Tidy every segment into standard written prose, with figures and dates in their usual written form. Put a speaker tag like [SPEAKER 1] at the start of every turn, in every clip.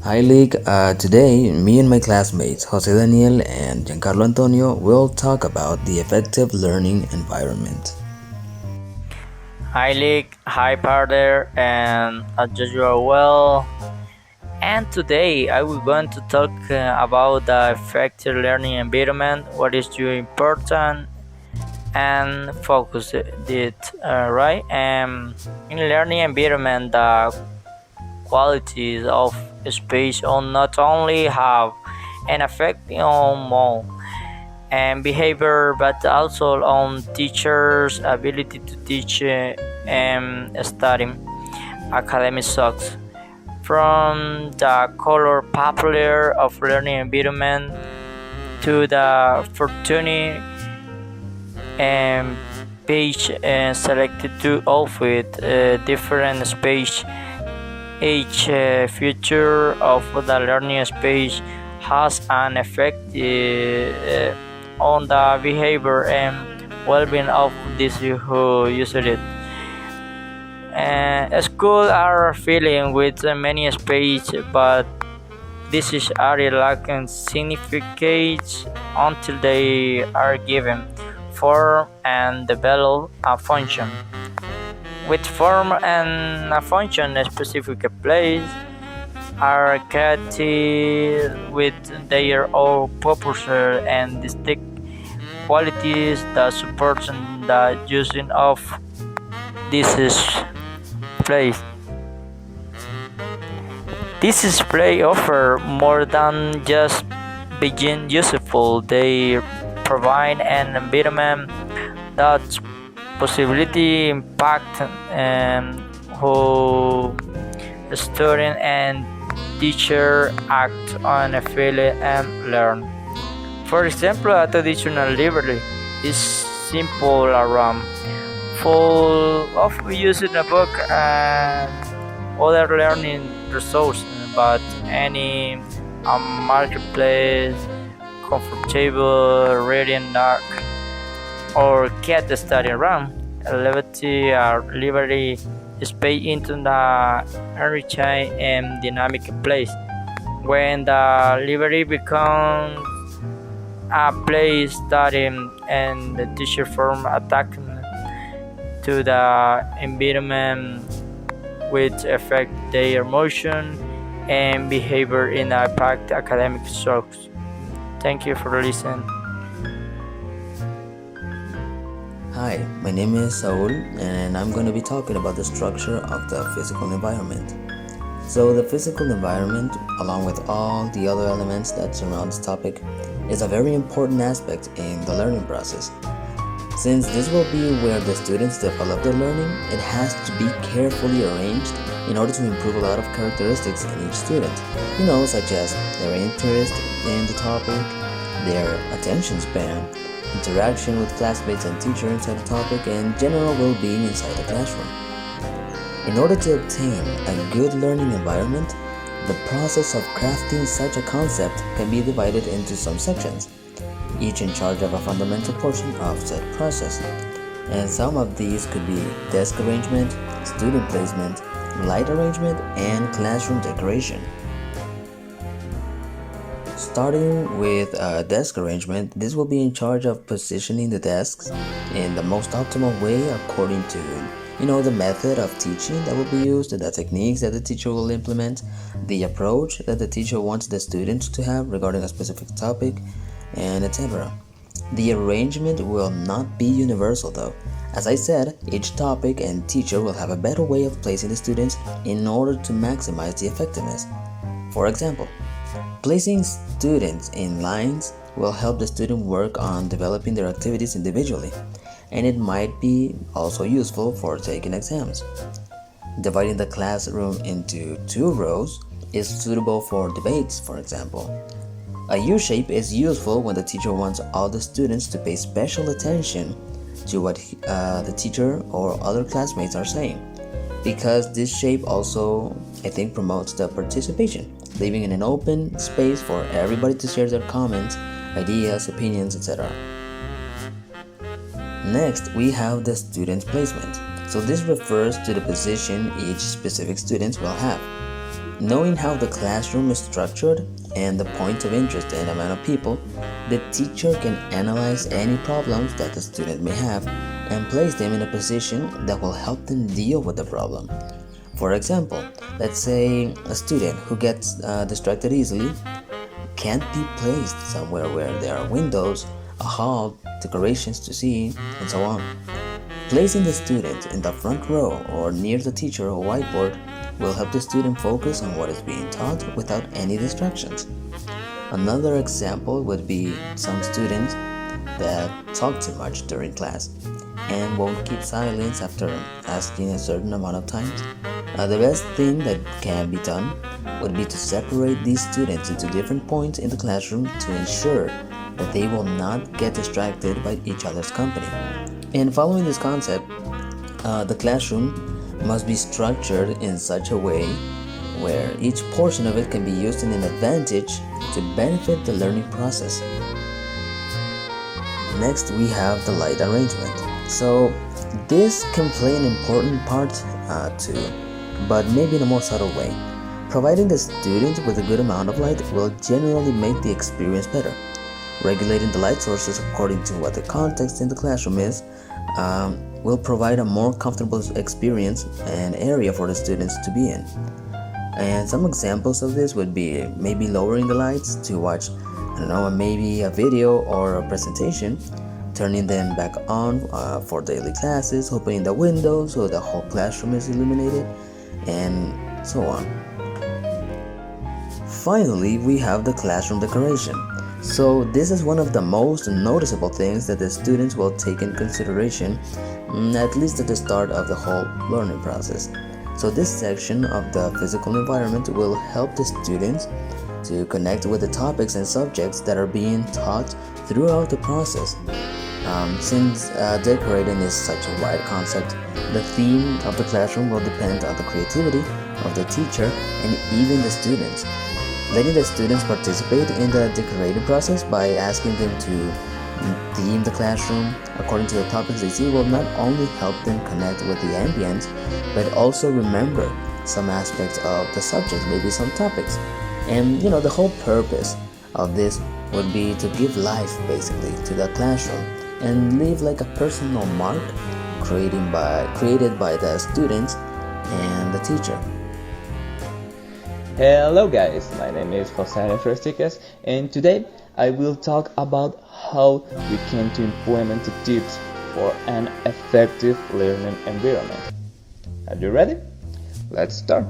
[SPEAKER 1] Hi, League. Today, me and my classmates, Jose Daniel and Giancarlo Antonio, will talk about the effective learning environment.
[SPEAKER 2] Hi, Lick. Hi, partner, and as usual, well. And today I will going to talk about the effective learning environment, what is too important, and focus it right. In learning environment, the qualities of space will not only have an effect on more and behavior, but also on teachers' ability to teach and study academic success. From the color popular of learning environment to the fortuny and page selected to outfit different space. Each feature of the learning space has an effect on the behavior and well-being of those who use it. Schools are filling with many space, but this is area lacking significance until they are given form and develop a function. With form and a function, a specific place are created with their own purpose and distinct qualities that support the using of this place. This display offer more than just being useful. They provide an environment that possibility impact who student and teacher act on a feeling and learn. For example, a traditional library is simple around full of using a book and other learning resources, but any marketplace, comfortable reading dark, or cat study room, levity or library space into the enriching and dynamic place. When the library becomes a place studying and the teacher form attack to the environment which affect their emotion and behavior in a packed academic strokes. Thank you for listening.
[SPEAKER 1] Hi, my name is Saul, and I'm going to be talking about the structure of the physical environment. So, the physical environment, along with all the other elements that surround this topic, is a very important aspect in the learning process. Since this will be where the students develop their learning, it has to be carefully arranged in order to improve a lot of characteristics in each student, such as their interest in the topic, their attention span, interaction with classmates and teacher inside the topic, and general well-being inside the classroom. In order to obtain a good learning environment, the process of crafting such a concept can be divided into some sections, each in charge of a fundamental portion of said process. And some of these could be desk arrangement, student placement, light arrangement, and classroom decoration. Starting with desk arrangement, this will be in charge of positioning the desks in the most optimal way according to the method of teaching that will be used, the techniques that the teacher will implement, the approach that the teacher wants the students to have regarding a specific topic, and etc. The arrangement will not be universal though. As I said, each topic and teacher will have a better way of placing the students in order to maximize the effectiveness. For example, placing students in lines will help the student work on developing their activities individually, and it might be also useful for taking exams. Dividing the classroom into two rows is suitable for debates, for example. A U-shape is useful when the teacher wants all the students to pay special attention to what the teacher or other classmates are saying, because this shape also, I think, promotes the participation, leaving in an open space for everybody to share their comments, ideas, opinions, etc. Next, we have the student placement. So this refers to the position each specific student will have. Knowing how the classroom is structured and the points of interest and amount of people, the teacher can analyze any problems that the student may have and place them in a position that will help them deal with the problem. For example, let's say a student who gets distracted easily can't be placed somewhere where there are windows, a hall, decorations to see, and so on. Placing the student in the front row or near the teacher or whiteboard will help the student focus on what is being taught without any distractions. Another example would be some students that talk too much during class and won't keep silence after asking a certain amount of times. The best thing that can be done would be to separate these students into different points in the classroom to ensure that they will not get distracted by each other's company. And following this concept, the classroom must be structured in such a way where each portion of it can be used in an advantage to benefit the learning process. Next, we have the light arrangement. So this can play an important part too, but maybe in a more subtle way. Providing the student with a good amount of light will generally make the experience better. Regulating the light sources according to what the context in the classroom is will provide a more comfortable experience and area for the students to be in. And some examples of this would be maybe lowering the lights to watch, maybe a video or a presentation, turning them back on for daily classes, opening the windows so the whole classroom is illuminated, and so on. Finally, we have the classroom decoration. So this is one of the most noticeable things that the students will take in consideration, at least at the start of the whole learning process. So this section of the physical environment will help the students to connect with the topics and subjects that are being taught throughout the process. Since decorating is such a wide concept, the theme of the classroom will depend on the creativity of the teacher and even the students. Letting the students participate in the decorating process by asking them to theme the classroom according to the topics they see will not only help them connect with the ambience, but also remember some aspects of the subject, maybe some topics. And the whole purpose of this would be to give life basically to the classroom and leave like a personal mark created by the students and the teacher.
[SPEAKER 3] Hello guys, my name is Jose Fresticas, and today I will talk about how we can to implement the tips for an effective learning environment. Are you ready? Let's start.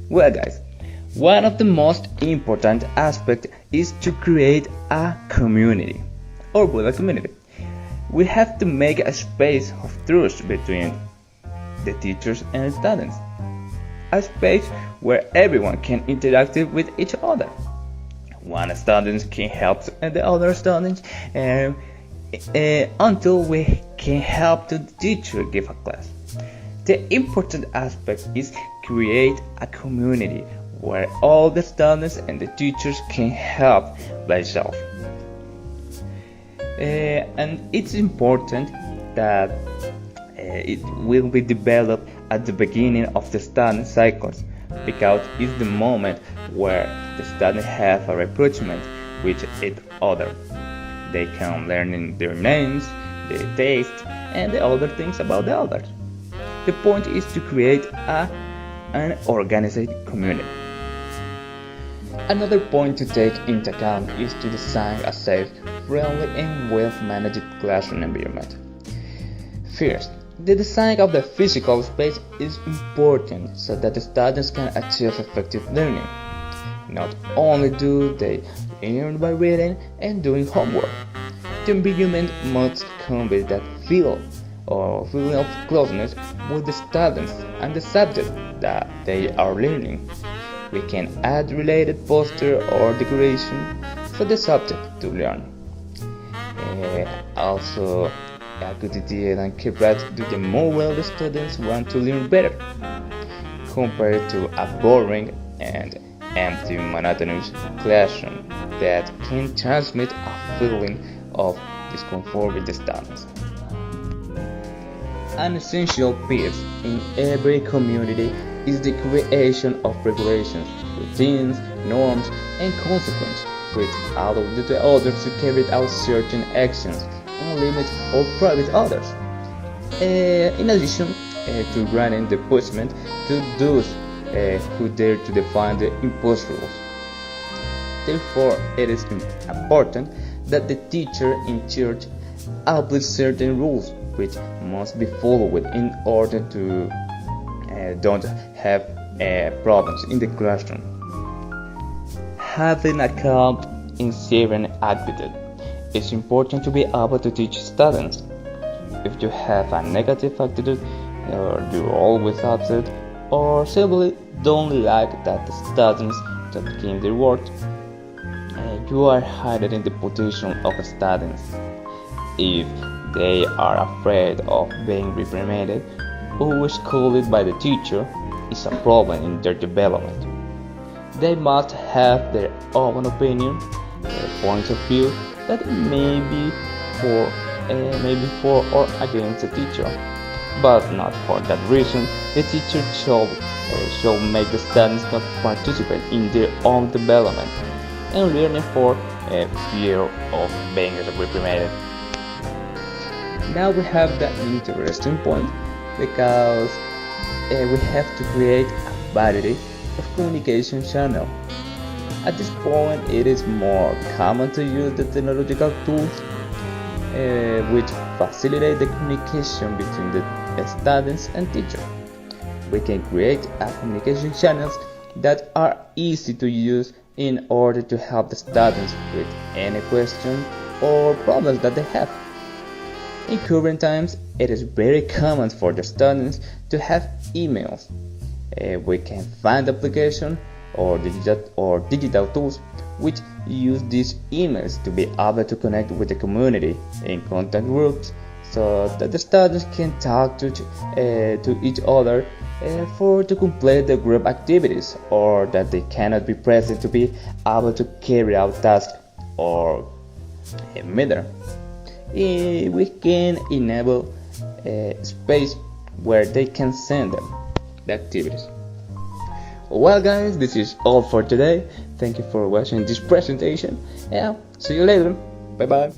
[SPEAKER 3] Well guys, one of the most important aspects is to create a community, or with a community. We have to make a space of trust between the teachers and students. A space where everyone can interact with each other. One student can help the other students until we can help the teacher give a class. The important aspect is create a community where all the students and the teachers can help themselves. And it's important that it will be developed at the beginning of the student cycles, because it's the moment where the students have a rapprochement with each other. They can learn their names, their taste, and the other things about the others. The point is to create an organized community. Another point to take into account is to design a safe, friendly, and well-managed classroom environment. First, the design of the physical space is important so that the students can achieve effective learning. Not only do they learn by reading and doing homework, the environment must convey that feeling of closeness with the students and the subject that they are learning. We can add related poster or decoration for the subject to learn. Also, a good idea and keep right to the more well the students want to learn better, compared to a boring and empty monotonous classroom that can transmit a feeling of discomfort with the students. An essential piece in every community is the creation of regulations, routines, norms, and consequences which allow the others to carry out certain actions and limit or prohibit others. In addition to granting the punishment to those who dare to define the imposed rules. Therefore, it is important that the teacher in charge applies certain rules which must be followed in order to don't have problems in the classroom. Having a calm and serene attitude. It's important to be able to teach students. If you have a negative attitude, or you're always upset, or simply don't like that the students that begin their work, you are hiding the potential of students. If they are afraid of being reprimanded or scolded by the teacher, it's a problem in their development. They must have their own opinion, their point of view that may be for or against the teacher, but not for that reason. The teacher should make the students not participate in their own development and learning for fear of being reprimanded. Now we have the interesting point because we have to create a variety of communication channel. At this point, it is more common to use the technological tools which facilitate the communication between the students and teacher. We can create communication channels that are easy to use in order to help the students with any question or problems that they have. In current times, it is very common for the students to have emails. We can find applications or digital tools which use these emails to be able to connect with the community in contact groups so that the students can talk to each other to complete the group activities, or that they cannot be present to be able to carry out tasks or matter. We can enable a space where they can send them the activities. Well guys, this is all for today. Thank you for watching this presentation. Yeah, see you later. Bye bye.